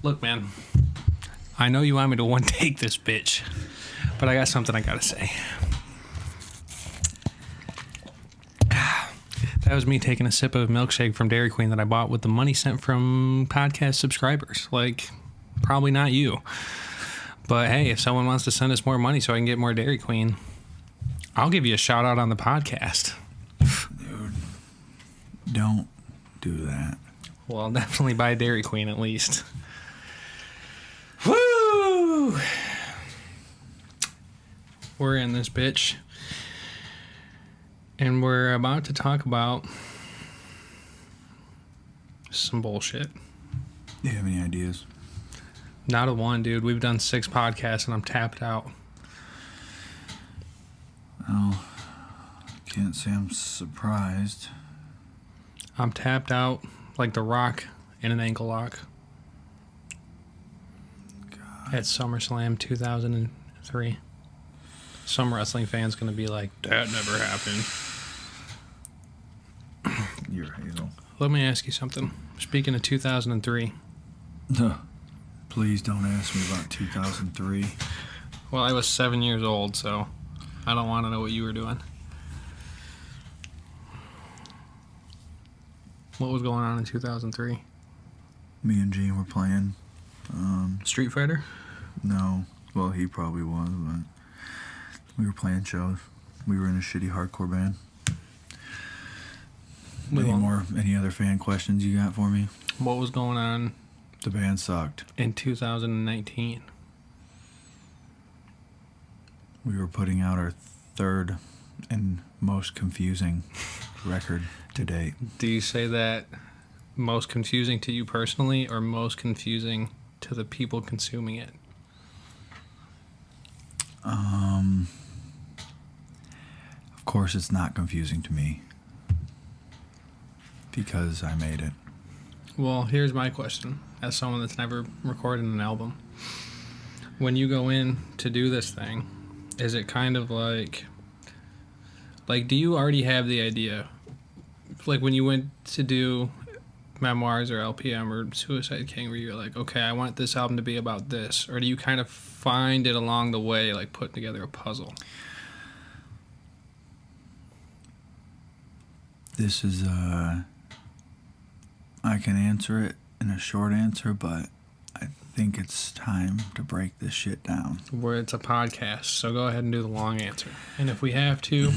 Look, man, I know you want me to one take this bitch, but I got something I gotta say. That was me taking a sip of milkshake from Dairy Queen that I bought with the money sent from podcast subscribers. Like, probably not you. But hey, if someone wants to send us more money so I can get more Dairy Queen, I'll give you a shout out on the podcast. Dude, don't do that. Well, I'll definitely buy Dairy Queen at least. Woo! We're in this bitch. And we're about to talk about some bullshit. Do you have any ideas? Not a one, dude. We've done 6 podcasts and I'm tapped out. Oh, can't say I'm surprised. I'm tapped out like The Rock in an ankle lock. God. At SummerSlam 2003. Some wrestling fan's gonna be like, that never happened. You're Hazel. Let me ask you something. Speaking of 2003. No, please don't ask me about 2003. Well, I was 7 years old, so I don't want to know what you were doing. What was going on in 2003? Me and Gene were playing. Street Fighter? No. Well, he probably was, but we were playing shows. We were in a shitty hardcore band. Any other fan questions you got for me? What was going on The band sucked. in 2019? We were putting out our third and most confusing record to date. Do you say that most confusing to you personally or most confusing to the people consuming it? Of course it's not confusing to me because I made it. Well, here's my question as someone that's never recorded an album. When you go in to do this thing, is it kind of like do you already have the idea? Like when you went to do Memoirs or LPM or Suicide King, where you're like, okay, I want this album to be about this, or do you kind of find it along the way, like putting together a puzzle? This is, I can answer it in a short answer, but I think it's time to break this shit down. Where it's a podcast, so go ahead and do the long answer. And if we have to,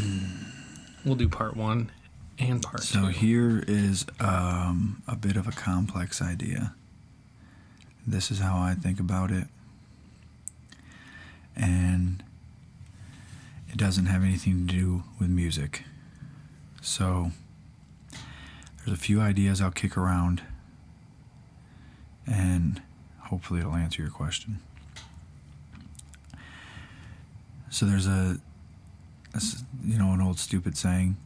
we'll do part 1 and part 2. So here is a bit of a complex idea. This is how I think about it. And it doesn't have anything to do with music. So there's a few ideas I'll kick around and hopefully it'll answer your question. So there's an old stupid saying,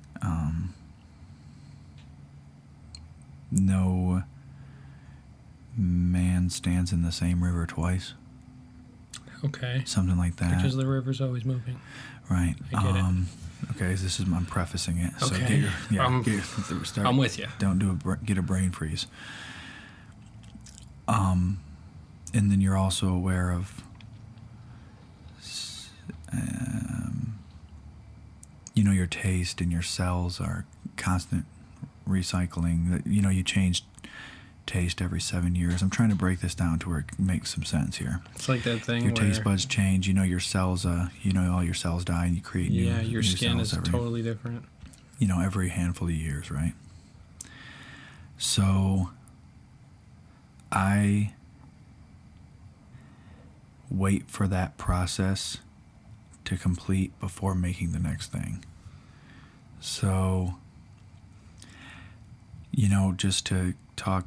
no man stands in the same river twice. Okay. Something like that. Because the river's always moving. Right. I get it. Okay, I'm prefacing it. So Okay. I'm with you. Don't get a brain freeze. And then you're also aware of, your taste and your cells are constant recycling. That you change taste every 7 years. I'm trying to break this down to where it makes some sense here. It's like that thing your where taste buds change. Your cells. All your cells die, and you create new. Yeah, your new skin cells is every, totally different. Every handful of years, right? So I wait for that process to complete before making the next thing. So, just to talk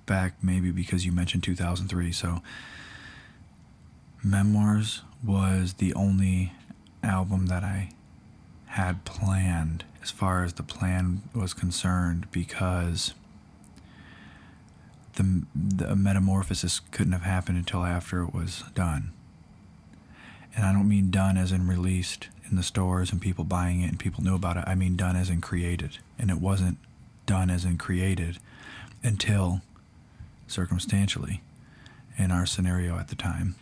back maybe because you mentioned 2003. So Memoirs was the only album that I had planned as far as the plan was concerned because the metamorphosis couldn't have happened until after it was done. And I don't mean done as in released in the stores and people buying it and people knew about it. I mean done as in created. And it wasn't done as in created until circumstantially. in our scenario at the time,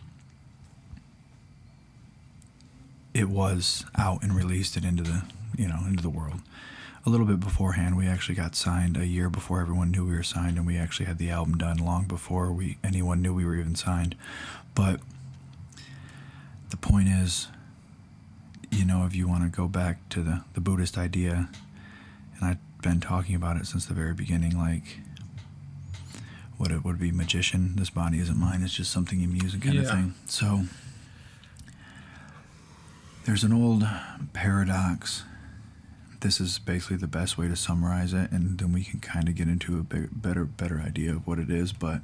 it was out and released it into the world. A little bit beforehand, we actually got signed a year before everyone knew we were signed, and we actually had the album done long before anyone knew we were even signed. But the point is, if you want to go back to the Buddhist idea, and I've been talking about it since the very beginning, like what it would be magician, this body isn't mine, it's just something you use kind of thing. So there's an old paradox. This is basically the best way to summarize it, and then we can kind of get into a better idea of what it is. But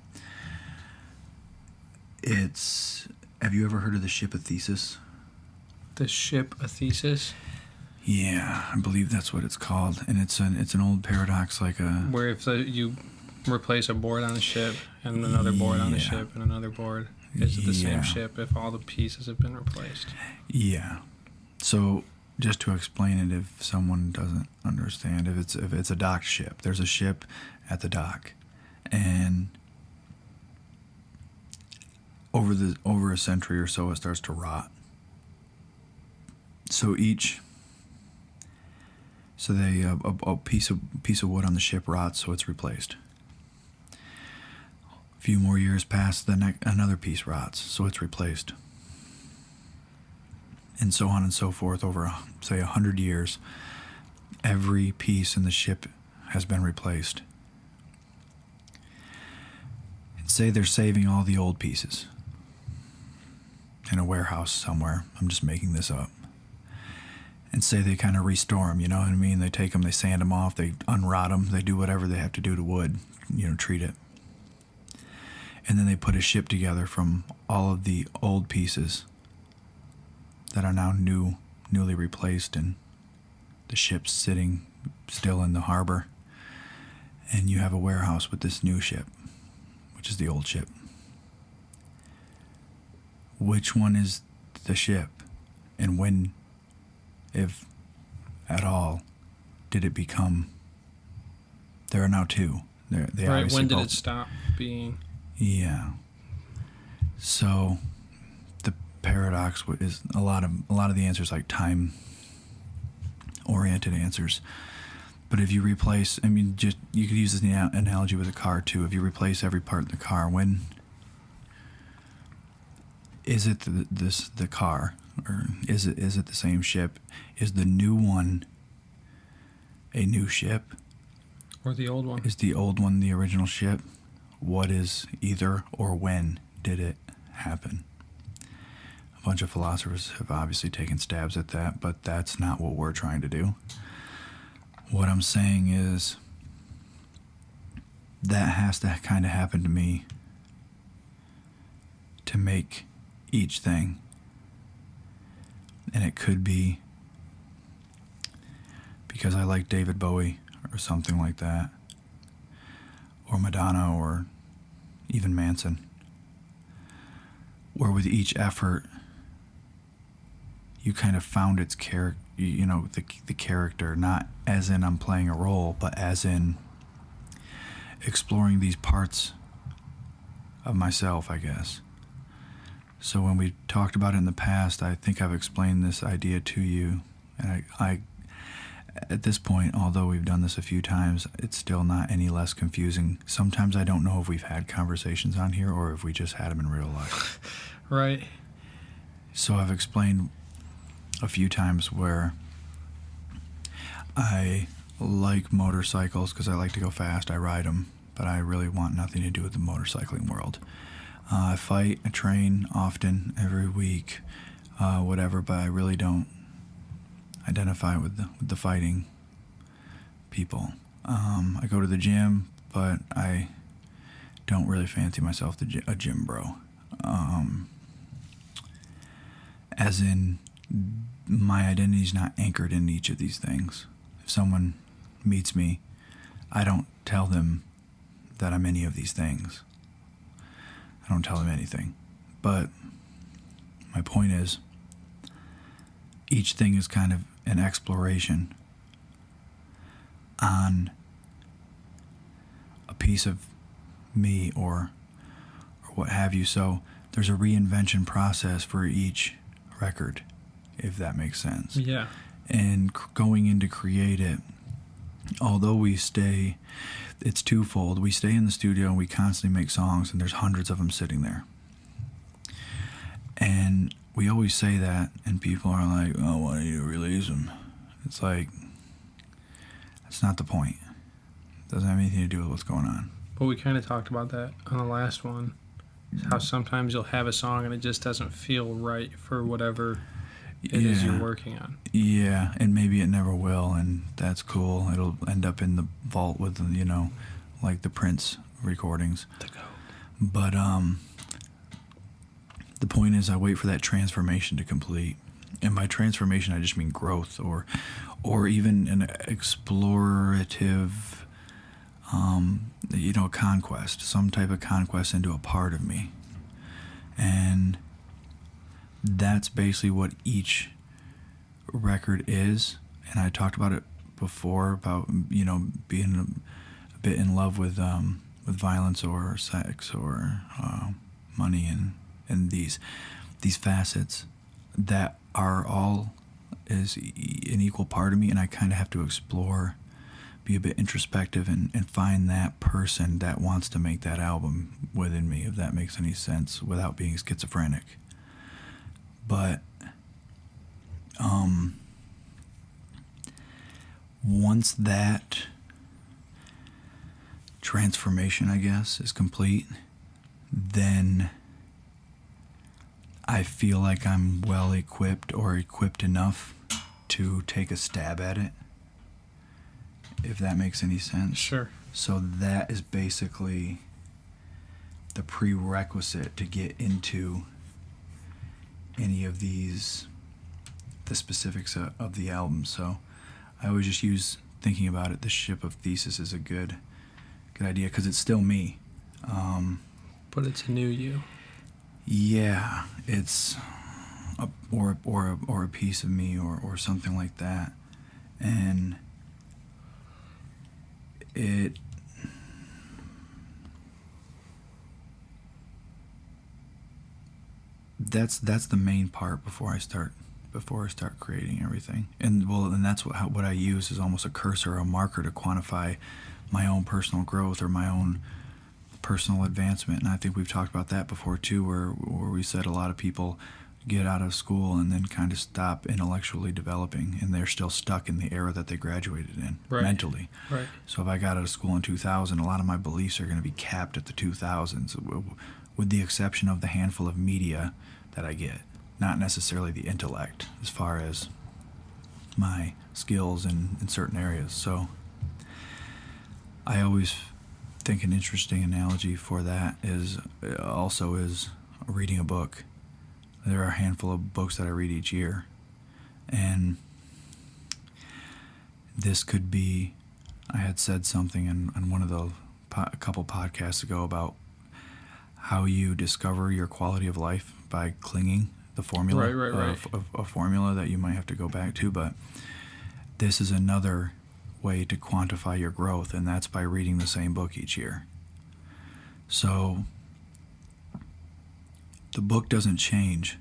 have you ever heard of the ship of Theseus? The ship of Theseus? Yeah, I believe that's what it's called, and it's an old paradox, where if you replace a board on a ship and another board on a ship and another board, is it the same ship if all the pieces have been replaced? Yeah. So just to explain it, if someone doesn't understand, if it's a docked ship, there's a ship at the dock, and over a century or so, it starts to rot. So a piece of wood on the ship rots, so it's replaced. A few more years pass, another piece rots, so it's replaced. And so on and so forth over, say, 100 years, every piece in the ship has been replaced. And say they're saving all the old pieces in a warehouse somewhere. I'm just making this up. And say they kind of restore them, you know what I mean? They take them, they sand them off, they unrot them, they do whatever they have to do to wood, treat it. And then they put a ship together from all of the old pieces that are now newly replaced, and the ship's sitting still in the harbor, and you have a warehouse with this new ship, which is the old ship. Which one is the ship, and when, if at all, did it become? There are now two. They right. When did it stop being? Yeah. So the paradox is a lot of the answers, like time oriented answers. But if you replace, you could use this analogy with a car too. If you replace every part in the car, when is it the car, or is it the same ship? Is the new one a new ship, or the old one? Is the old one the original ship? What is either, or when did it happen? A bunch of philosophers have obviously taken stabs at that, but that's not what we're trying to do. What I'm saying is that has to kind of happen to me to make each thing. And it could be because I like David Bowie or something like that, or Madonna, or even Manson, where with each effort you kind of found its character, the character, not as in I'm playing a role, but as in exploring these parts of myself, I guess. So when we talked about it in the past, I think I've explained this idea to you, and I at this point, although we've done this a few times, it's still not any less confusing. Sometimes I don't know if we've had conversations on here or if we just had them in real life. Right. So I've explained a few times where I like motorcycles because I like to go fast. I ride them, but I really want nothing to do with the motorcycling world. I fight, I train often, every week, whatever, but I really don't identify with the fighting people. I go to the gym, but I don't really fancy myself a gym bro. As in, my identity is not anchored in each of these things. If someone meets me, I don't tell them that I'm any of these things. I don't tell them anything. But my point is, each thing is kind of an exploration on a piece of me or what have you. So there's a reinvention process for each record, if that makes sense. Yeah. And going in to create it, although we stay, it's twofold. We stay in the studio and we constantly make songs, and there's hundreds of them sitting there. And we always say that, and people are like, oh, why do you release them? It's like, that's not the point. It doesn't have anything to do with what's going on. But we kind of talked about that on the last one. How sometimes you'll have a song and it just doesn't feel right for whatever it is you're working on. Yeah, and maybe it never will, and that's cool. It'll end up in the vault with, you know, like the Prince recordings. But the point is, I wait for that transformation to complete. And by transformation, I just mean growth, or even an explorative, you know, conquest, some type of conquest into a part of me. And that's basically what each record is. And I talked about it before, about, you know, being a bit in love with violence or sex or money and these facets that are all is an equal part of me, and I kind of have to explore, be a bit introspective, and find that person that wants to make that album within me, if that makes any sense, without being schizophrenic. But once that transformation, I guess, is complete, then I feel like I'm well equipped, or equipped enough to take a stab at it, if that makes any sense. Sure. So that is basically the prerequisite to get into any of these, the specifics of the album. So I always just use, thinking about it, the ship of Theseus is a good idea, because it's still me. But it's a new you. Yeah, it's or a piece of me, or something like that, and that's the main part before I start creating everything. And that's what I use is almost a cursor or a marker to quantify my own personal growth or my own personal advancement. And I think we've talked about that before too, where we said a lot of people get out of school and then kind of stop intellectually developing, and they're still stuck in the era that they graduated in, right, mentally. Right. So if I got out of school in 2000, a lot of my beliefs are going to be capped at the 2000s, with the exception of the handful of media that I get, not necessarily the intellect as far as my skills in certain areas. So I always think an interesting analogy for that is reading a book. There are a handful of books that I read each year, and this could be, I had said something on one of the a couple podcasts ago about how you discover your quality of life by clinging the formula, right. A formula that you might have to go back to. But this is another way to quantify your growth, and that's by reading the same book each year. So the book doesn't change,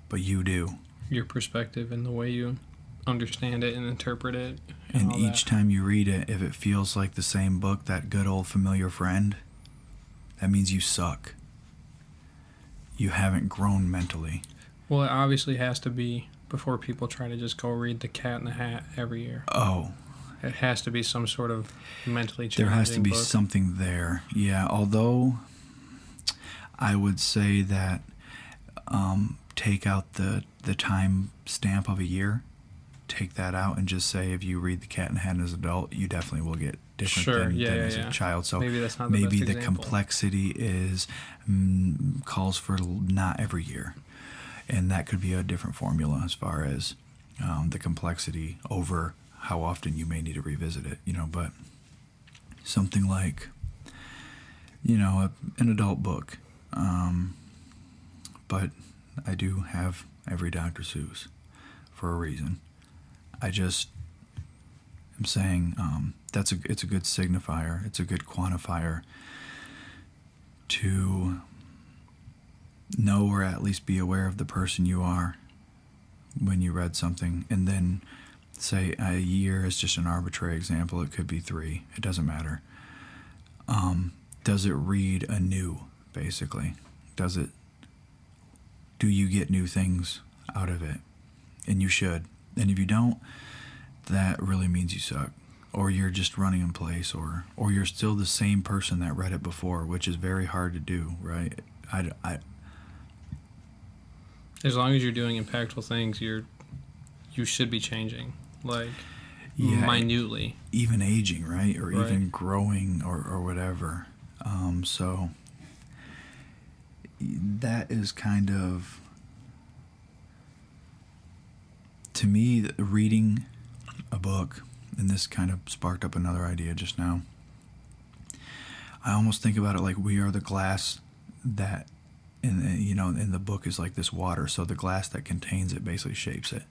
but you do. Your perspective and the way you understand it and interpret it. And each time you read it, if it feels like the same book, that good old familiar friend, that means you suck. You haven't grown mentally. Well, it obviously has to be before people try to just go read The Cat in the Hat every year. Oh. It has to be some sort of mentally challenging There has to be book. something there. Yeah, although I would say that take out the time stamp of a year, take that out, and just say if you read The Cat in the Hat as an adult, you definitely will get different than as a child. So maybe that's not the best example. Complexity is calls for not every year, and that could be a different formula as far as the complexity over how often you may need to revisit it. But something like an adult book. But I do have every Dr. Seuss for a reason. I just am saying it's a good signifier. It's a good quantifier to know or at least be aware of the person you are when you read something, and then say a year is just an arbitrary example. It could be 3. It doesn't matter. Does it read anew, basically? Do you get new things out of it? And you should. And if you don't, that really means you suck. Or you're just running in place, or you're still the same person that read it before, which is very hard to do, right? As long as you're doing impactful things, you should be changing, like, minutely. Even aging, right? Or Right. even growing, or whatever. So that is kind of, to me, reading a book, and this kind of sparked up another idea just now. I almost think about it like we are the glass that, in the book is like this water. So the glass that contains it basically shapes it.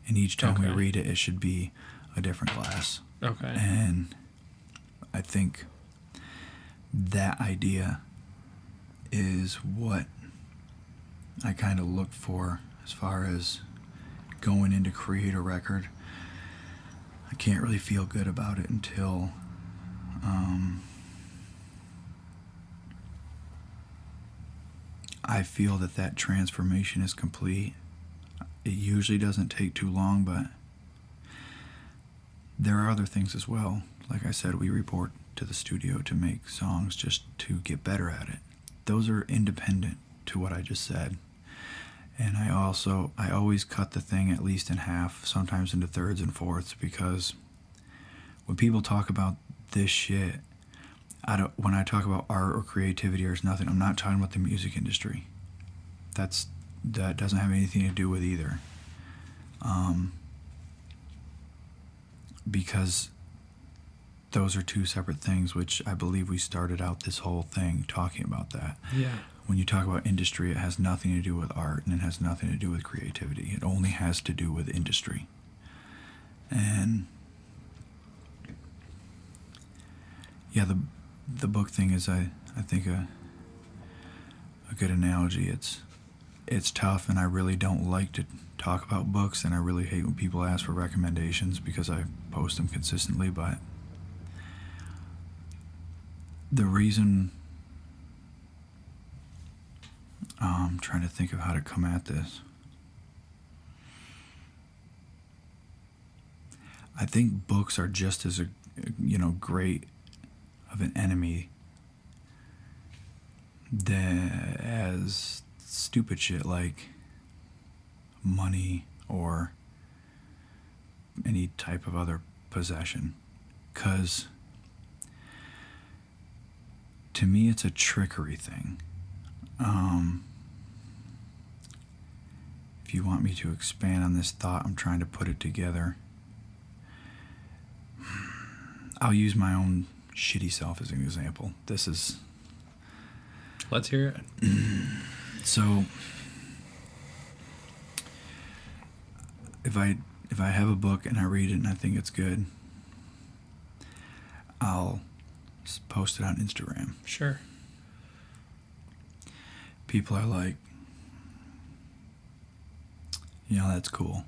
And each time we read it, it should be a different glass. Okay. And I think that idea is what I kind of look for as far as going in to create a record. I can't really feel good about it until I feel that transformation is complete. It usually doesn't take too long, but there are other things as well. Like I said, we report to the studio to make songs just to get better at it. Those are independent to what I just said. And I always cut the thing at least in half, sometimes into thirds and fourths, because when people talk about this shit, when I talk about art or creativity or nothing, I'm not talking about the music industry. That doesn't have anything to do with either. Because those are two separate things, which I believe we started out this whole thing talking about that. Yeah. When you talk about industry, it has nothing to do with art, and it has nothing to do with creativity. It only has to do with industry. And yeah, the book thing is, I think, a good analogy. It's tough, and I really don't like to talk about books, and I really hate when people ask for recommendations because I post them consistently, but the reason I'm trying to think of how to come at this. I think books are just as great of an enemy as stupid shit like money or any type of other possession. 'Cause to me, it's a trickery thing. If you want me to expand on this thought, I'm trying to put it together. I'll use my own shitty self as an example. Let's hear it. So, if I have a book and I read it and I think it's good, I'll post it on Instagram. Sure. People are like, that's cool.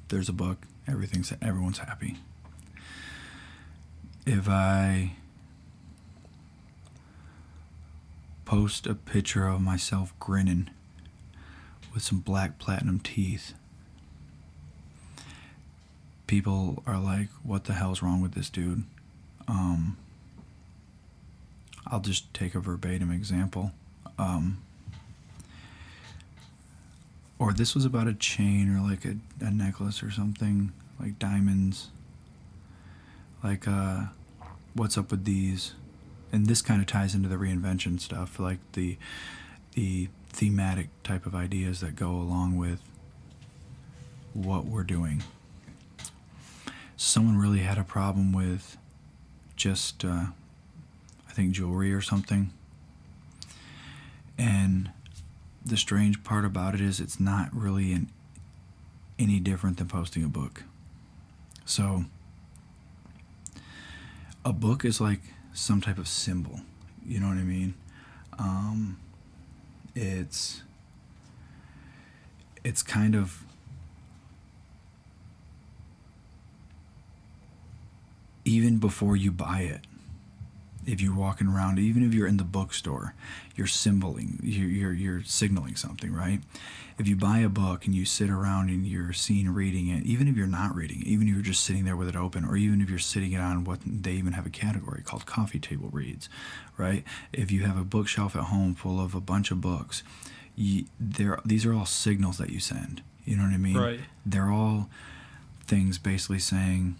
There's a book. Everyone's happy. If I post a picture of myself grinning with some black platinum teeth, people are like, what the hell's wrong with this dude? I'll just take a verbatim example. Or this was about a chain or like a necklace or something, like diamonds. Like, what's up with these? And this kind of ties into the reinvention stuff, like the thematic type of ideas that go along with what we're doing. Someone really had a problem with just, I think, jewelry or something. And the strange part about it is it's not really any different than posting a book. So a book is like some type of symbol. You know what I mean? It's it's kind of even before you buy it, if you're walking around, even if you're in the bookstore, you're you're signaling something, right? If you buy a book and you sit around and you're seen reading it, even if you're not reading it, even if you're just sitting there with it open, or even if you're sitting it on what they even have a category called coffee table reads, right? If you have a bookshelf at home full of a bunch of books, these are all signals that you send. You know what I mean? Right. They're all things basically saying,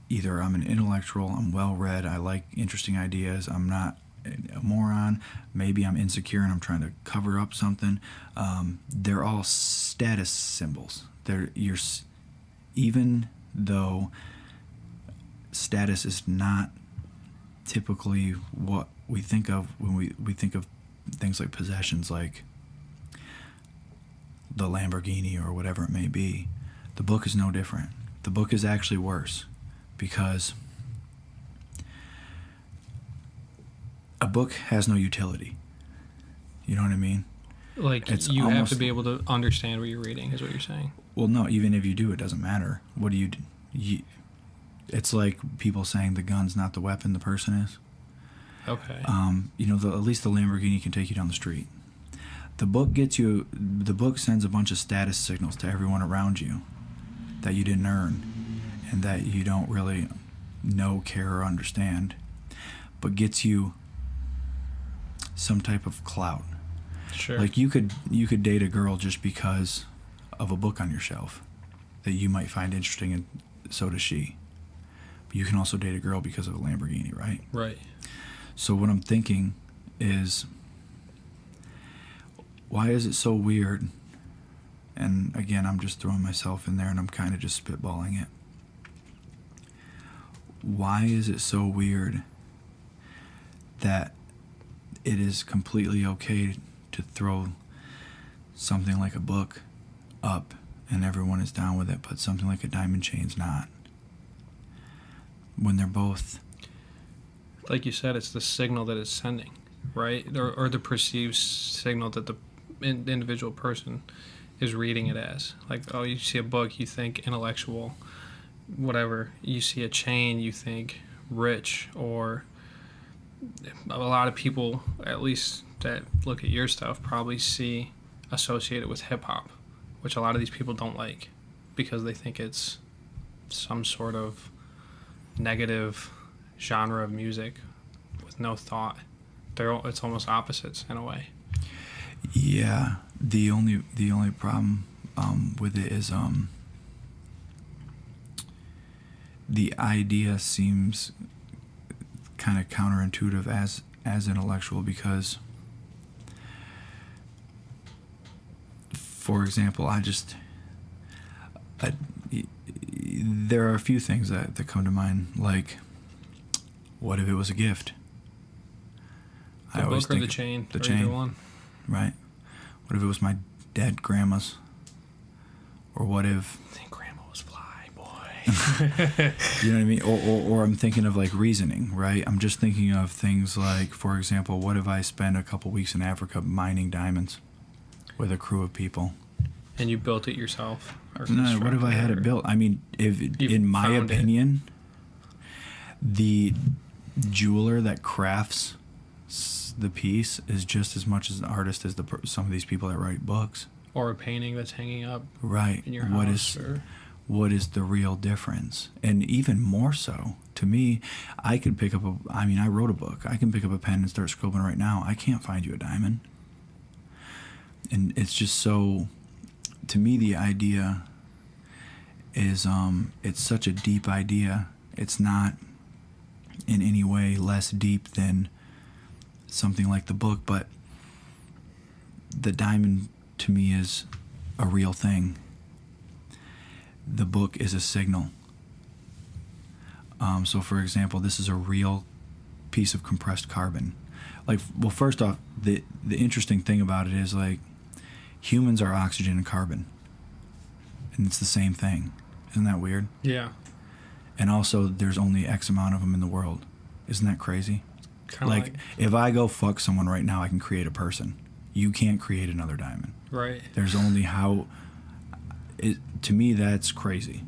either I'm an intellectual, I'm well-read, I like interesting ideas, I'm not a moron, maybe I'm insecure and I'm trying to cover up something. They're all status symbols. Even though status is not typically what we think of when we think of things like possessions, like the Lamborghini or whatever it may be, the book is no different. The book is actually worse. Because a book has no utility. You know what I mean? Like, It's you have almost- to be able to understand what you're reading, is what you're saying. Well, no, even if you do, it doesn't matter. What do you do? It's like people saying the gun's not the weapon, the person is. Okay. At least the Lamborghini can take you down the street. The book sends a bunch of status signals to everyone around you that you didn't earn and that you don't really know, care, or understand, but gets you some type of clout. Sure. Like you could date a girl just because of a book on your shelf that you might find interesting, and so does she. But you can also date a girl because of a Lamborghini, right? Right. So what I'm thinking is, why is it so weird? And again, I'm just throwing myself in there and I'm kind of just spitballing it. Why is it so weird that it is completely okay to throw something like a book up and everyone is down with it, but something like a diamond chain's not? When they're both... Like you said, it's the signal that it's sending, right? Or the perceived signal that the individual person is reading it as. Like, oh, you see a book, you think intellectual, whatever. You see a chain, you think rich. Or a lot of people, at least that look at your stuff, probably see associated with hip-hop, which a lot of these people don't like because they think it's some sort of negative genre of music with no thought. It's almost opposites in a way. Yeah, the only problem with it is the idea seems kind of counterintuitive as intellectual, because, for example, there are a few things that come to mind, like, what if it was a gift? The book or the chain? The or chain. Either one. Right. What if it was my dead grandma's? Or what if... I think grandma was fly, boy. You know what I mean? Or I'm thinking of, like, reasoning, right? I'm just thinking of things like, for example, what if I spend a couple weeks in Africa mining diamonds with a crew of people? And you built it yourself? Or No, what if I had it built? I mean, in my opinion, the jeweler that crafts the piece is just as much as an artist as some of these people that write books. Or a painting that's hanging up Right. in your house. What is the real difference? And even more so, to me, I could pick up I wrote a book. I can pick up a pen and start scribbling right now. I can't find you a diamond. And it's just so, to me, the idea is, it's such a deep idea. It's not in any way less deep than something like the book, but the diamond to me is a real thing. The book is a signal. So for example, this is a real piece of compressed carbon. Like, well, first off, the interesting thing about it is, like, humans are oxygen and carbon, and it's the same thing. Isn't that weird? Yeah. And also, there's only X amount of them in the world. Isn't that crazy? Kinda like if I go fuck someone right now, I can create a person. You can't create another diamond. Right. There's only how. To me, that's crazy.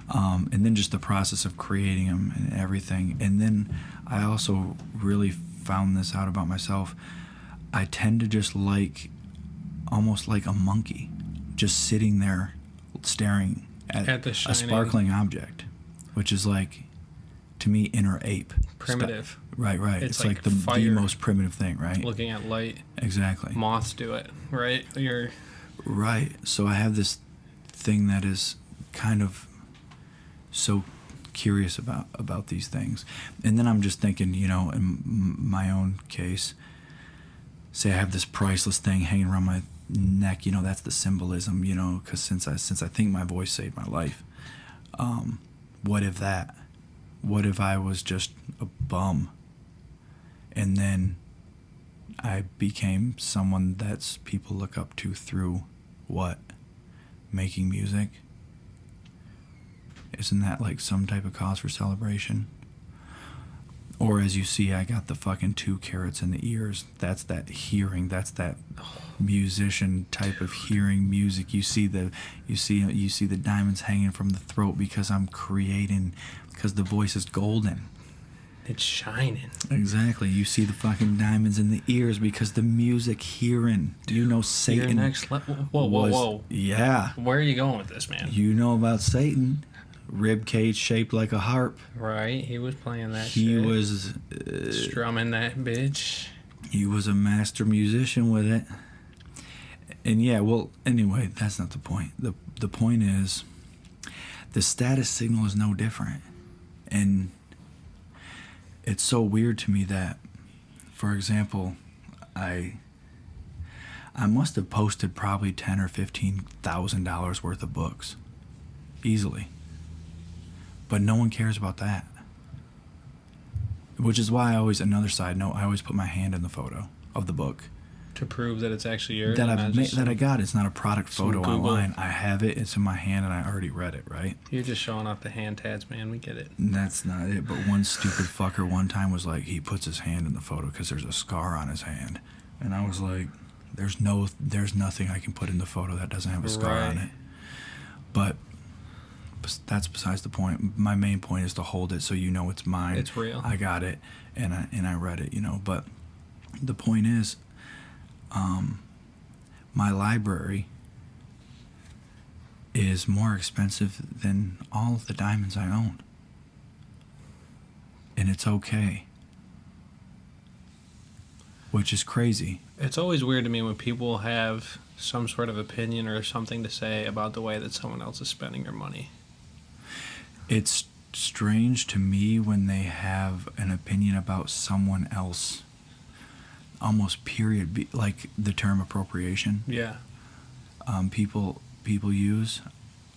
And then just the process of creating them and everything. And then I also really found this out about myself. I tend to just almost like a monkey, just sitting there staring at the a sparkling object, which is like, to me, inner ape. Primitive. Right. It's like the most primitive thing, right? Looking at light. Exactly. Moths do it, right? Right. So I have this thing that is kind of so curious about these things. And then I'm just thinking, in my own case, say I have this priceless thing hanging around my neck, that's the symbolism, because since I think my voice saved my life, what if I was just a bum and then I became someone that's people look up to through what? Making music? Isn't that like some type of cause for celebration? Or as you see, I got the fucking 2 carats in the ears. That's that hearing. That's that musician type of hearing music. You see the diamonds hanging from the throat because I'm creating, because the voice is golden. It's shining. Exactly. You see the fucking diamonds in the ears because the music hearing. Do you know Satan? Your next level. Whoa. Yeah. Where are you going with this, man? You know about Satan. Rib cage shaped like a harp. Right. He was playing that shit. He was... strumming that bitch. He was a master musician with it. And yeah, well, anyway, that's not the point. The point is, the status signal is no different. And it's so weird to me that, for example, I must have posted probably $10,000 or $15,000 worth of books, easily. But no one cares about that. Which is why another side note, I always put my hand in the photo of the book. To prove that it's actually yours? That I got. It's not a product photo online. I have it. It's in my hand, and I already read it, right? You're just showing off the hand tats, man. We get it. That's not it. But one stupid fucker one time was like, he puts his hand in the photo because there's a scar on his hand. And I was like, there's nothing I can put in the photo that doesn't have a scar on it. But that's besides the point. My main point is to hold it so you know it's mine. It's real. I got it, and I read it, But the point is, my library is more expensive than all of the diamonds I own. And it's okay. Which is crazy. It's always weird to me when people have some sort of opinion or something to say about the way that someone else is spending their money. It's strange to me when they have an opinion about someone else. Almost period, like the term appropriation. Yeah. People use.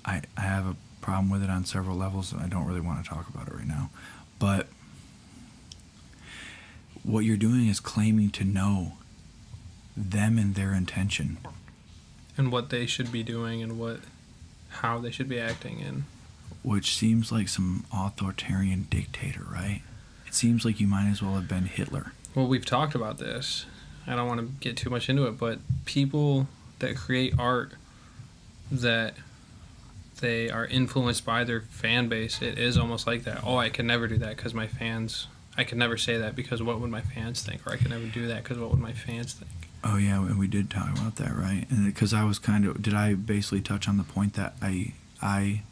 I have a problem with it on several levels. I don't really want to talk about it right now. But what you're doing is claiming to know them and their intention. And what they should be doing and how they should be acting in. Which seems like some authoritarian dictator, right? It seems like you might as well have been Hitler. Well, we've talked about this. I don't want to get too much into it, but people that create art that they are influenced by their fan base, it is almost like that. Oh, I could never do that because my fans... I could never say that because what would my fans think? Or I could never do that because what would my fans think? Oh, yeah, and we did talk about that, right? And because I was did I basically touch on the point that I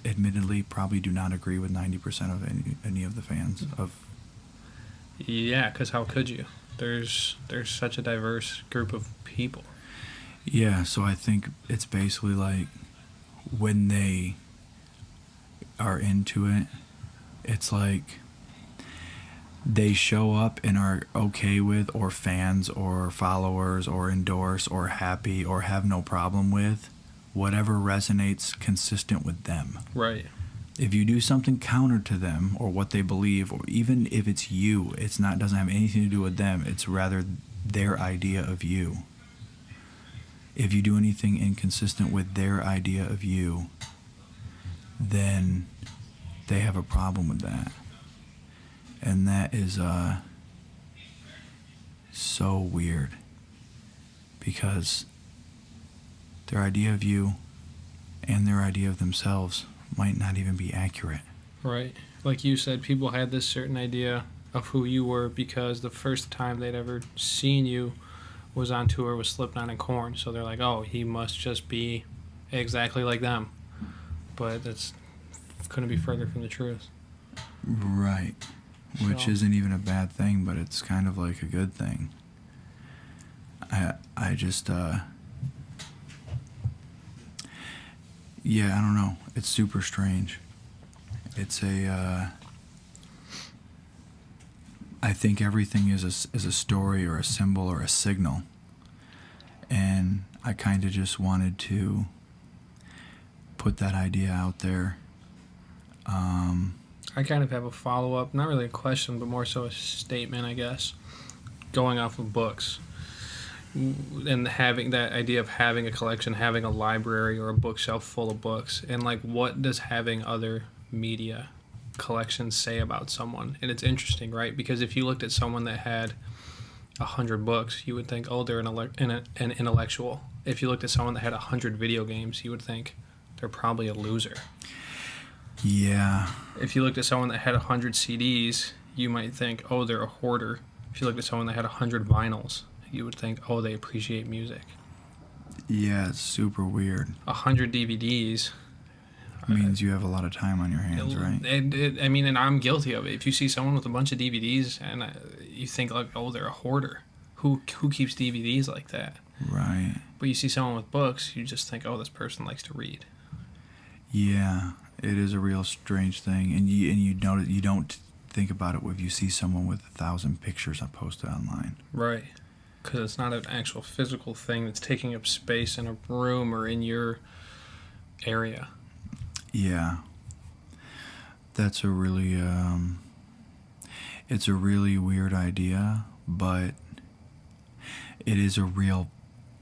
admittedly probably do not agree with 90% of any of the fans of... Yeah, because how could you? There's such a diverse group of people. Yeah, so I think it's basically like when they are into it, it's like they show up and are okay with, or fans or followers or endorse or happy or have no problem with whatever resonates consistent with them. Right. If you do something counter to them or what they believe, or even if it's you, doesn't have anything to do with them, it's rather their idea of you. If you do anything inconsistent with their idea of you, then they have a problem with that. And that is so weird because their idea of you and their idea of themselves might not even be accurate. Right. Like you said, people had this certain idea of who you were because the first time they'd ever seen you was on tour with Slipknot and Korn. So they're like, oh, he must just be exactly like them. But that's couldn't be further from the truth. Right. Which isn't even a bad thing, but it's kind of like a good thing. I just, yeah, I don't know. It's super strange. It's I think everything is a story or a symbol or a signal. And I kind of just wanted to put that idea out there. I kind of have a follow-up, not really a question, but more so a statement, I guess, going off of books. And having that idea of having a collection, having a library or a bookshelf full of books. And, like, what does having other media collections say about someone? And it's interesting, right? Because if you looked at someone that had 100 books, you would think, oh, they're an intellectual. If you looked at someone that had 100 video games, you would think they're probably a loser. Yeah. If you looked at someone that had 100 CDs, you might think, oh, they're a hoarder. If you looked at someone that had 100 vinyls, you would think, oh, they appreciate music. Yeah, it's super weird. 100 DVDs means you have a lot of time on your hands, right? I mean, and I'm guilty of it. If you see someone with a bunch of DVDs and you think, like, oh, they're a hoarder. Who keeps DVDs like that? Right. But you see someone with books, you just think, oh, this person likes to read. Yeah, it is a real strange thing, and you know you don't think about it if you see someone with 1,000 pictures posted online. Right, because it's not an actual physical thing that's taking up space in a room or in your area. Yeah, that's a really it's a really weird idea, but it is a real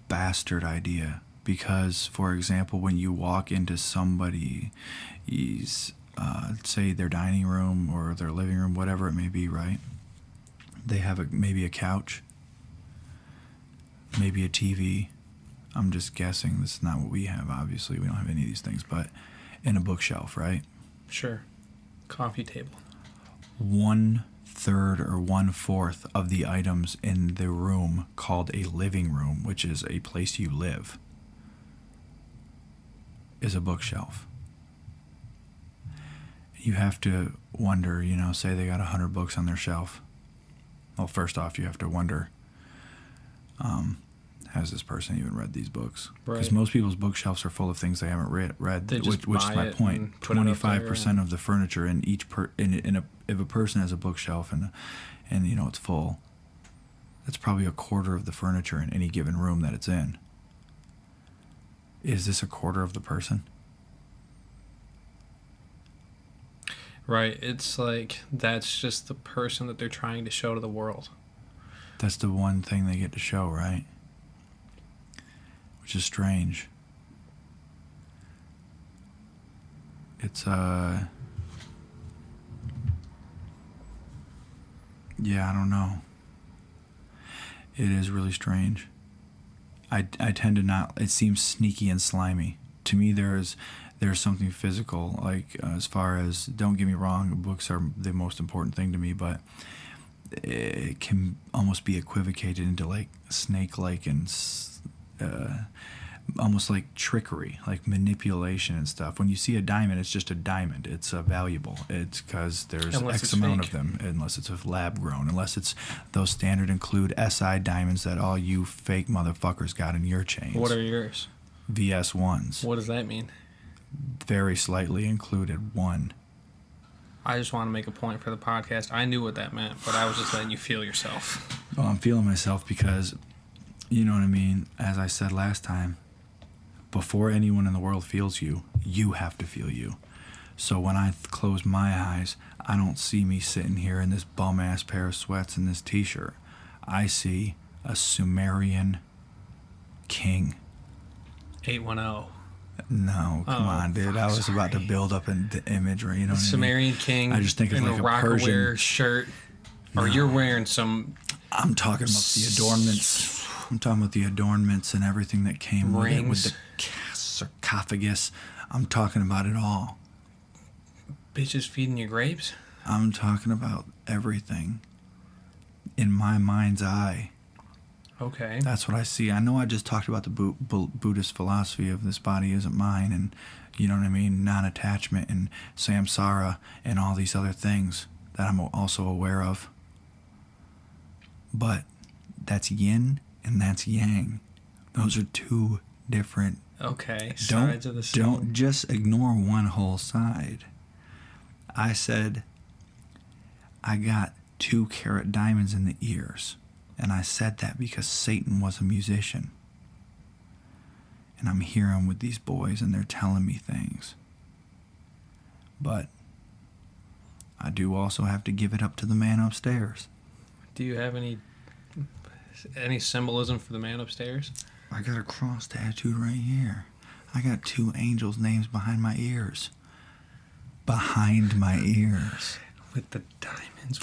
bastard idea. Because, for example, when you walk into somebody's, say, their dining room or their living room, whatever it may be, right? They have maybe a couch, maybe a TV. I'm just guessing. This is not what we have, obviously. We don't have any of these things. But in a bookshelf, right? Sure. Coffee table. 1/3 or 1/4 of the items in the room called a living room, which is a place you live, is a bookshelf. You have to wonder, say they got 100 books on their shelf. Well, first off, you have to wonder, has this person even read these books? Because Right. most people's bookshelves are full of things they haven't read. They just which is buy my it point. and put it up there 25% of the furniture in each if a person has a bookshelf and it's full, that's probably 1/4 of the furniture in any given room that it's in. Is this 1/4 of the person? Right. It's like that's just the person that they're trying to show to the world. That's the one thing they get to show, right? Which is strange. It's yeah, I don't know. It is really strange. I tend to not. It seems sneaky and slimy to me. There's something physical, like as far as, don't get me wrong, books are the most important thing to me, but it can almost be equivocated into like snake-like and almost like trickery, like manipulation and stuff. When you see a diamond, it's just a diamond. It's valuable. It's because there's Unless X it's amount fake. of them, unless it's a lab grown, unless it's those standard include SI diamonds that all you fake motherfuckers got in your chains. What are yours? VS1s. What does that mean? Very slightly included one. I just want to make a point for the podcast. I knew what that meant, but I was just letting you feel yourself. Well, I'm feeling myself because, you know what I mean? As I said last time, before anyone in the world feels you, you have to feel you. So when I close my eyes, I don't see me sitting here in this bum-ass pair of sweats and this t-shirt. I see a Sumerian king. 810. No, come Oh, on, dude. I was about to build up the imagery, you know what I mean? Sumerian king I just think of in like a a rockaware Persian shirt. Or you're wearing some I'm talking about the adornments. I'm talking about the adornments and everything that came with it, with the sarcophagus. I'm talking about it all. Bitches feeding you grapes? I'm talking about everything in my mind's eye. Okay. That's what I see. I know I just talked about the Buddhist philosophy of this body isn't mine, and you know what I mean, non-attachment and samsara and all these other things that I'm also aware of. But that's yin and that's yang. Those are two different. Okay. Sides of the same. Don't just ignore one whole side. I said I got 2-carat diamonds in the ears. And I said that because Satan was a musician. And I'm hearing with these boys and they're telling me things. But I do also have to give it up to the man upstairs. Do you have any symbolism for the man upstairs? I got a cross tattooed right here. I got 2 angels' names behind my ears. Behind my ears. With the diamonds.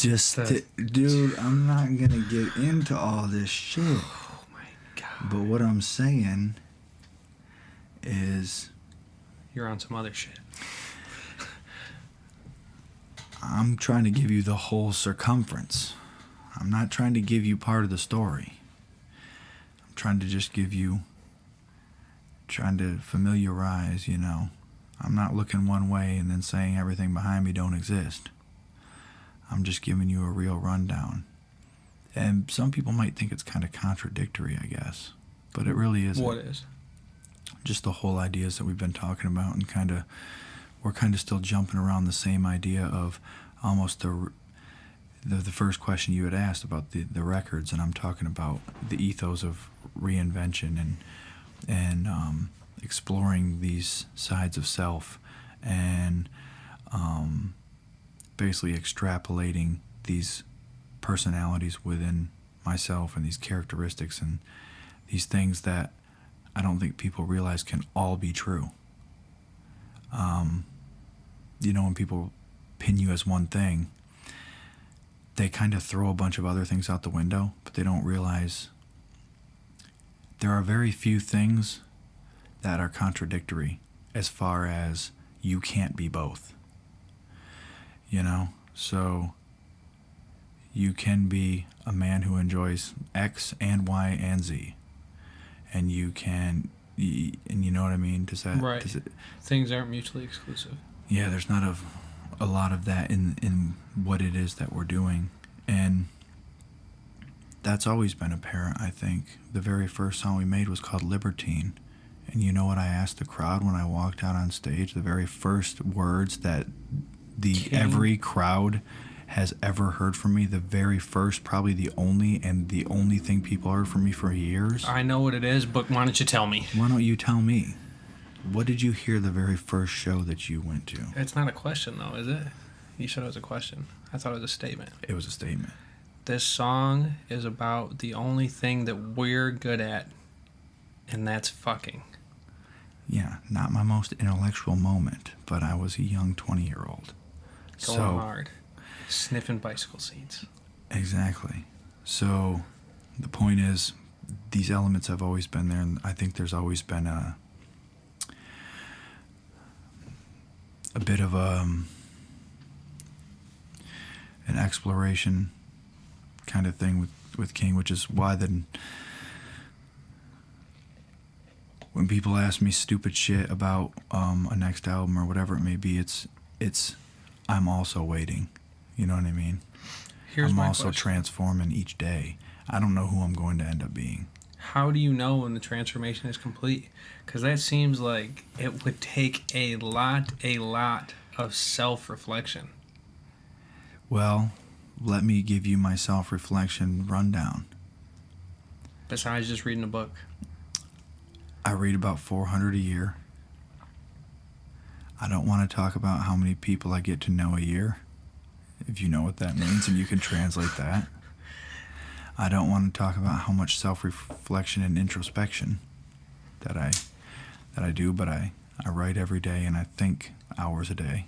Dude, I'm not going to get into all this shit. Oh my God. But what I'm saying is... You're on some other shit. I'm trying to give you the whole circumference. I'm not trying to give you part of the story. I'm trying to just give you... Trying to familiarize, you know. I'm not looking one way and then saying everything behind me don't exist. I'm just giving you a real rundown. And some people might think it's kind of contradictory, I guess. But it really isn't. What is? Just the whole ideas that we've been talking about, and we're kind of still jumping around the same idea of almost the first question you had asked about the records, and I'm talking about the ethos of reinvention and exploring these sides of self and basically extrapolating these personalities within myself and these characteristics and these things that I don't think people realize can all be true. You know, when people pin you as one thing, they kind of throw a bunch of other things out the window, but they don't realize there are very few things that are contradictory as far as you can't be both. You know, so you can be a man who enjoys X and Y and Z, and you can, and you know what I mean? Right. Things aren't mutually exclusive. Yeah, there's not a lot of that in what it is that we're doing, and that's always been apparent, I think. The very first song we made was called Libertine, and you know what I asked the crowd when I walked out on stage? The very first words that every crowd has ever heard from me, the very first, probably the only thing people heard from me for years. I know what it is, but why don't you tell me? Why don't you tell me? What did you hear the very first show that you went to? It's not a question, though, is it? You said it was a question. I thought it was a statement. It was a statement. This song is about the only thing that we're good at, and that's fucking. Yeah, not my most intellectual moment, but I was a young 20-year-old. Going hard. Sniffing bicycle seats. Exactly. So the point is, these elements have always been there, and I think there's always been a bit of an exploration kind of thing with King, which is why when people ask me stupid shit about a next album or whatever it may be, it's I'm also waiting. You know what I mean? I'm also transforming each day. I don't know who I'm going to end up being. How do you know when the transformation is complete? Because that seems like it would take a lot of self-reflection. Well, let me give you my self-reflection rundown. Besides just reading a book. I read about 400 a year. I don't want to talk about how many people I get to know a year, if you know what that means and you can translate that. I don't want to talk about how much self-reflection and introspection that I do, but I write every day and I think hours a day.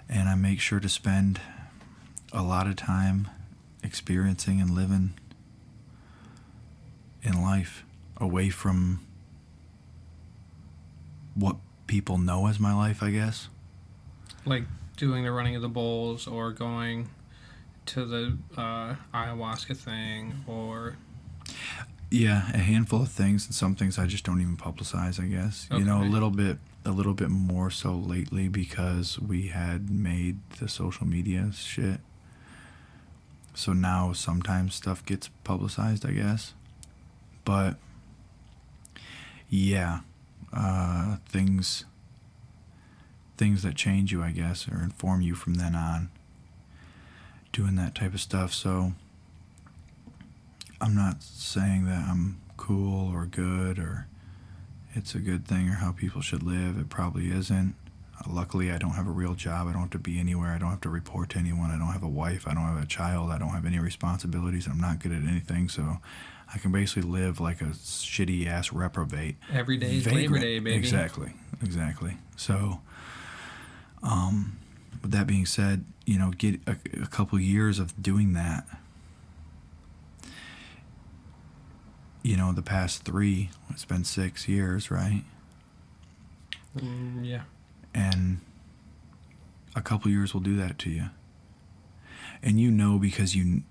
And I make sure to spend a lot of time experiencing and living in life away from what people know as my life, I guess. Like doing the running of the bulls or going to the ayahuasca thing or... Yeah, a handful of things, and some things I just don't even publicize, I guess. Okay. You know, a little bit more so lately because we had made the social media shit. So now sometimes stuff gets publicized, I guess. But yeah, things that change you, I guess, or inform you from then on, doing that type of stuff. So I'm not saying that I'm cool or good or it's a good thing or how people should live. It probably isn't. Luckily, I don't have a real job. I don't have to be anywhere. I don't have to report to anyone. I don't have a wife. I don't have a child. I don't have any responsibilities. I'm not good at anything, so I can basically live like a shitty-ass reprobate. Every day is Labor Day, baby. Exactly. So, with that being said, you know, get a couple years of doing that. You know, the past 3, it's been 6 years, right? Yeah. And a couple years will do that to you. And you know, because you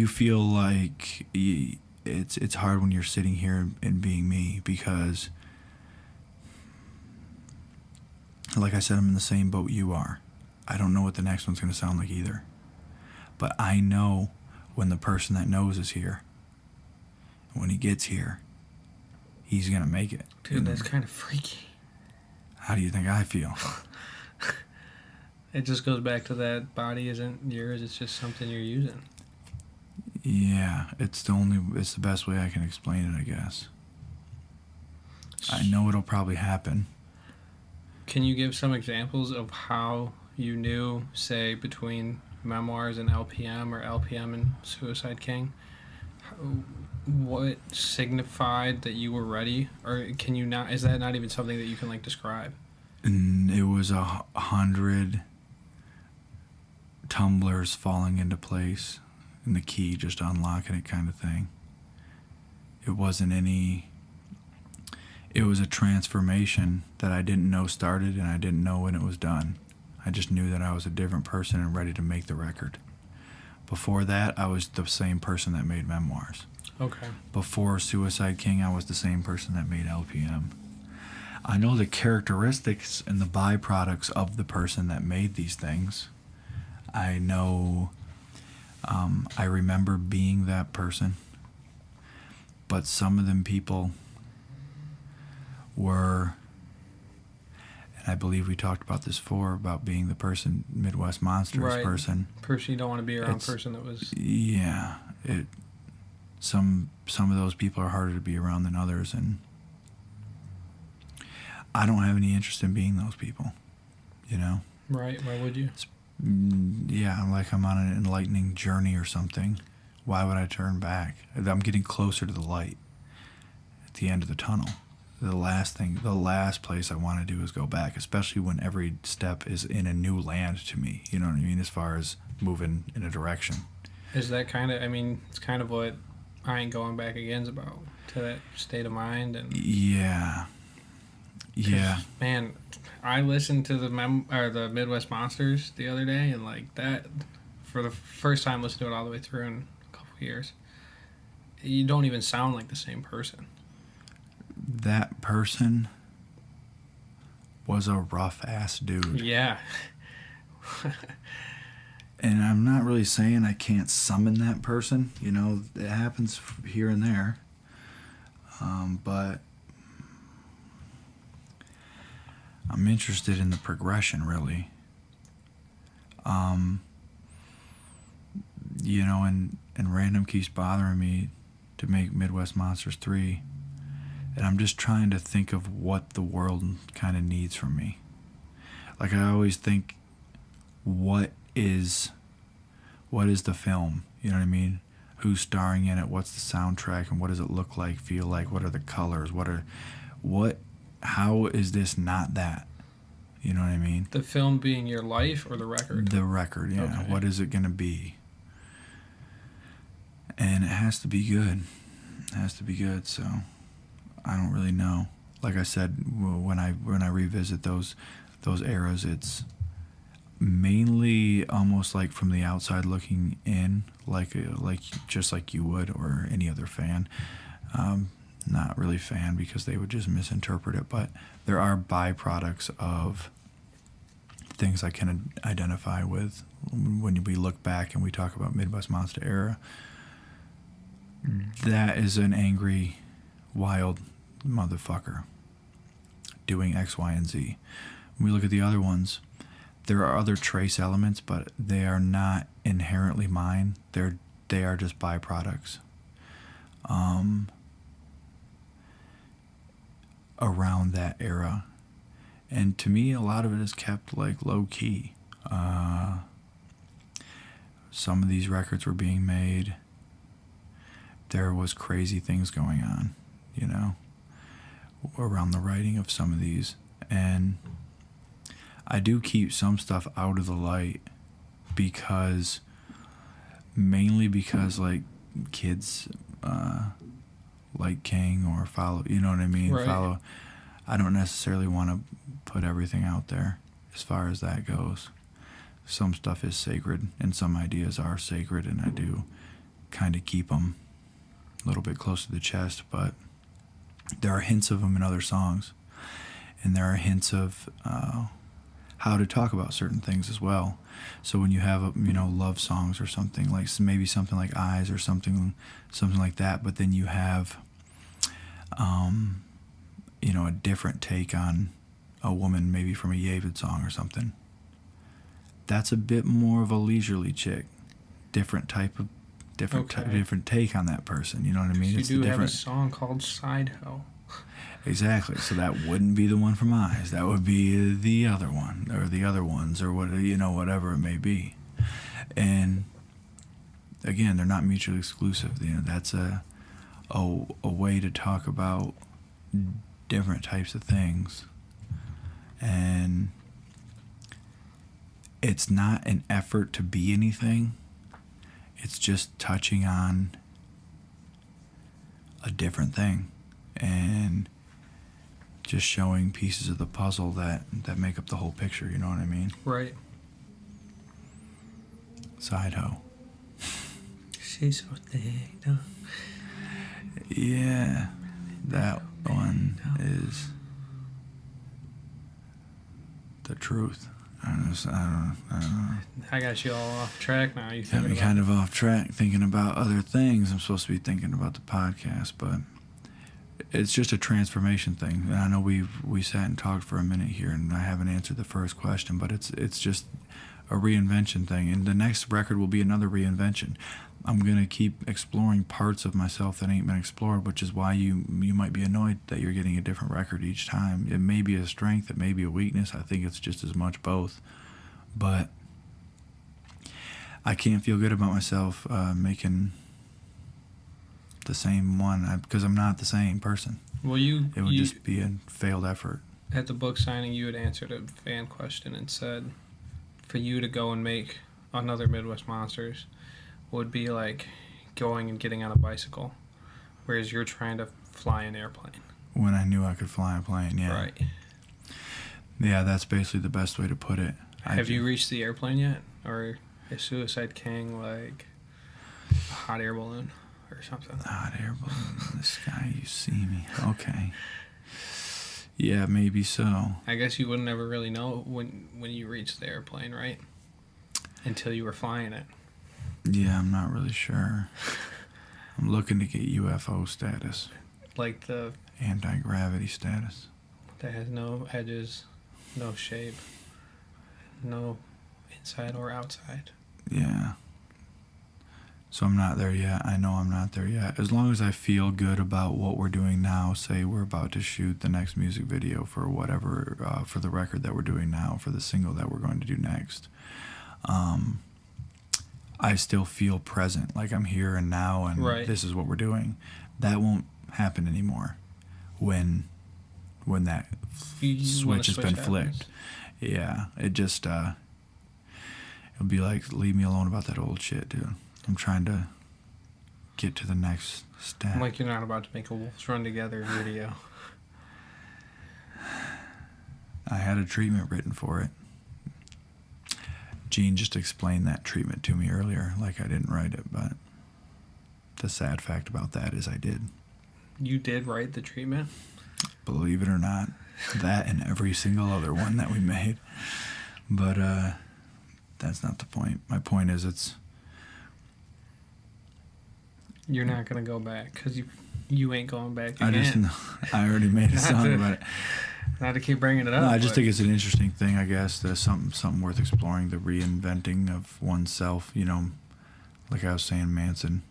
feel like it's hard when you're sitting here and being me, because like I said, I'm in the same boat you are. I don't know what the next one's going to sound like either. But I know when the person that knows is here. When he gets here, he's going to make it. Dude, that's kind of freaky. How do you think I feel? It just goes back to that body isn't yours, it's just something you're using. Yeah, it's the best way I can explain it, I guess. I know it'll probably happen. Can you give some examples of how you knew, say, between Memoirs and LPM or LPM and Suicide King? What signified that you were ready? Or can you not, is that not even something that you can like describe? It was 100 tumblers falling into place and the key just unlocking it, kind of thing. It wasn't it was a transformation that I didn't know started and I didn't know when it was done. I just knew that I was a different person and ready to make the record. Before that, I was the same person that made Memoirs. Okay. Before Suicide King, I was the same person that made LPM. I know the characteristics and the byproducts of the person that made these things. I know, I remember being that person. But some of them people were, and I believe we talked about this before, about being the person, Midwest Monsters right. person. Person you don't want to be around, person that was... Yeah. Some of those people are harder to be around than others, and I don't have any interest in being those people, you know? Right, why would you? Yeah, like I'm on an enlightening journey or something. Why would I turn back? I'm getting closer to the light at the end of the tunnel. The last place I want to do is go back, especially when every step is in a new land to me, you know what I mean, as far as moving in a direction. Is that kind of, I mean, it's kind of what I Ain't Going Back Again's about, to that state of mind. And yeah. Man, I listened to the Midwest Monsters the other day, and like that, for the first time listening to it all the way through in a couple of years, you don't even sound like the same person. That person was a rough-ass dude. Yeah. And I'm not really saying I can't summon that person. You know, it happens here and there. But I'm interested in the progression, really. You know, and random keeps bothering me to make Midwest Monsters 3. And I'm just trying to think of what the world kind of needs from me. Like, I always think, what is the film? You know what I mean? Who's starring in it? What's the soundtrack? And what does it look like, feel like? What are the colors? How is this not that? You know what I mean? The film being your life or the record? The record, yeah. Okay. What is it going to be? And it has to be good. It has to be good, so I don't really know. Like I said, when I revisit those eras, it's mainly almost like from the outside looking in, like just like you would or any other fan. Not really fan because they would just misinterpret it, but there are byproducts of things I can identify with when we look back and we talk about Midwest Monster era. That is an angry, wild motherfucker doing X, Y, and Z. When we look at the other ones, there are other trace elements, but they are not inherently mine. They are just byproducts. Around that era. And to me, a lot of it is kept like low key. Some of these records were being made. There was crazy things going on, you know, around the writing of some of these. And I do keep some stuff out of the light mainly because like kids like King or follow, you know what I mean? Right. Follow. I don't necessarily want to put everything out there as far as that goes. Some stuff is sacred and some ideas are sacred, and I do kind of keep them a little bit close to the chest, but there are hints of them in other songs, and there are hints of how to talk about certain things as well. So when you have love songs or something like maybe something like Eyes or something like that, but then you have a different take on a woman, maybe from a Yavid song or something. That's a bit more of a leisurely chick, different take on that person. You know what I mean? You do have a song called Side Hoe. Exactly. So that wouldn't be the one from Eyes. That would be the other one, or the other ones, or whatever it may be. And again, they're not mutually exclusive. That's a way to talk about different types of things. And it's not an effort to be anything. It's just touching on a different thing and just showing pieces of the puzzle that make up the whole picture, you know what I mean? Right. Side hoe. She's so thick, though. Yeah, that one is the truth. I don't know. I got you all off track now. You Got me kind of off track thinking about other things. I'm supposed to be thinking about the podcast, but it's just a transformation thing. And I know we sat and talked for a minute here, and I haven't answered the first question, but it's just a reinvention thing. And the next record will be another reinvention. I'm going to keep exploring parts of myself that ain't been explored, which is why you might be annoyed that you're getting a different record each time. It may be a strength, it may be a weakness. I think it's just as much both. But I can't feel good about myself making the same one because I'm not the same person. Well, it would just be a failed effort. At the book signing, you had answered a fan question and said for you to go and make another Midwest Monsters would be like going and getting on a bicycle, whereas you're trying to fly an airplane. When I knew I could fly a plane, yeah. Right. Yeah, that's basically the best way to put it. Have you reached the airplane yet? Or is Suicide King like a hot air balloon or something? Hot air balloon in the sky, you see me. Okay. Yeah, maybe so. I guess you wouldn't ever really know when you reached the airplane, right? Until you were flying it. Yeah, I'm not really sure. I'm looking to get UFO status. Like the anti-gravity status. That has no edges, no shape, no inside or outside. Yeah. So I'm not there yet. I know I'm not there yet. As long as I feel good about what we're doing now, say we're about to shoot the next music video for whatever, for the record that we're doing now, for the single that we're going to do next. I still feel present, like I'm here and now, and right. This is what we're doing. That won't happen anymore when that switch has been flipped. Yeah, it just it'll be like, leave me alone about that old shit, dude. I'm trying to get to the next step. Like you're not about to make a Wolves Run Together video. I had a treatment written for it. Gene just explained that treatment to me earlier, like I didn't write it, but the sad fact about that is I did. You did write the treatment? Believe it or not, that and every single other one that we made. But that's not the point. My point is You're not going to go back because you ain't going back again. I already made a song about it. Not to keep bringing it up. No, I just think it's an interesting thing, I guess. There's something worth exploring, the reinventing of oneself. You know, like I was saying, Manson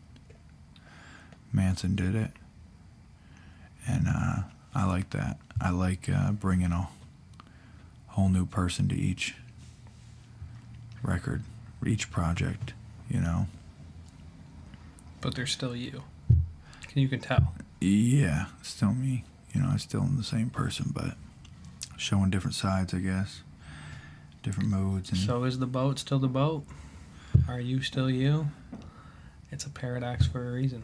did it. And I like that. I like bringing a whole new person to each record, each project, you know. But they're still you. You can tell. Yeah, still me. You know, I'm still the same person, but showing different sides, I guess. Different moods. And so is the boat still the boat? Are you still you? It's a paradox for a reason.